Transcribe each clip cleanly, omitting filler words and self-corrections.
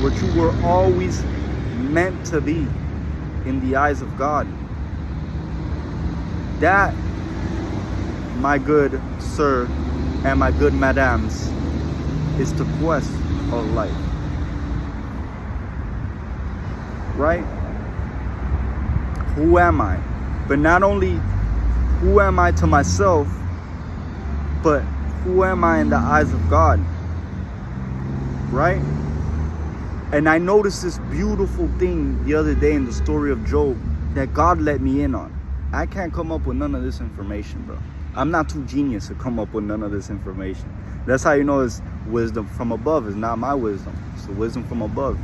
what you were always meant to be in the eyes of God. That, my good sir and my good madams, is the quest of life. Right? Who am I? But not only who am I to myself, but who am I in the eyes of God? Right? And I noticed this beautiful thing the other day in the story of Job that God let me in on. I can't come up with none of this information, bro. I'm not too genius to come up with none of this information. That's how you know it's wisdom from above. It's not my wisdom. It's the wisdom from above.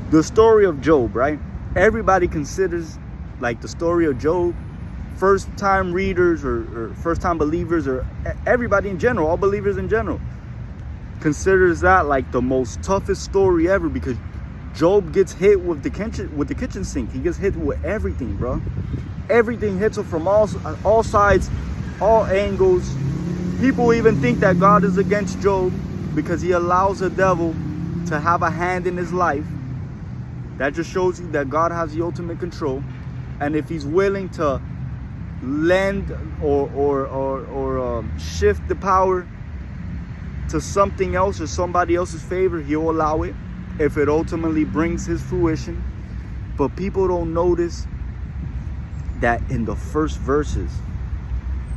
The story of Job, right? Everybody considers like the story of Job, first time readers or first time believers, or everybody in general, all believers in general, considers that like the most toughest story ever, because Job gets hit with the kitchen sink. He gets hit with everything, bro. Everything hits him from all sides, all angles. People even think that God is against Job because he allows the devil to have a hand in his life. That just shows you that God has the ultimate control. And if he's willing to lend or shift the power to something else or somebody else's favor, he'll allow it if it ultimately brings his fruition. But people don't notice that in the first verses,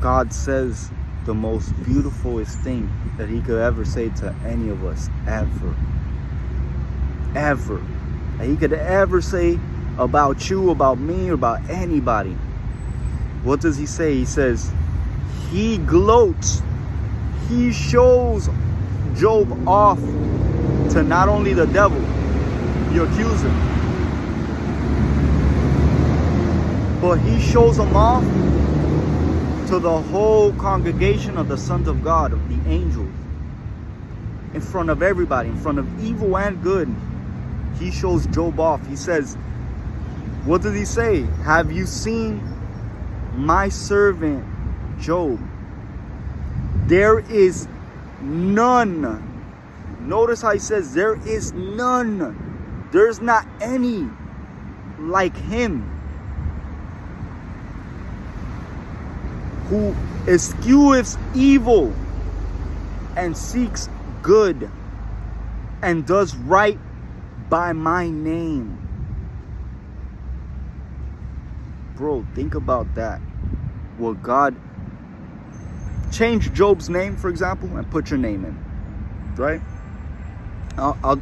God says the most beautifulest thing that he could ever say to any of us, ever. That he could ever say about you, about me, or about anybody. What does he say? He says, he gloats. He shows Job off to not only the devil, the accuser, but he shows him off to the whole congregation of the sons of God, of the angels, in front of everybody, in front of evil and good. He shows Job off. He says, what does he say? Have you seen my servant Job? There is none. Notice how he says there is none. There's not any like him, who eschews evil and seeks good and does right by my name. Bro, think about that. Will God change Job's name, for example, and put your name in, right? I'll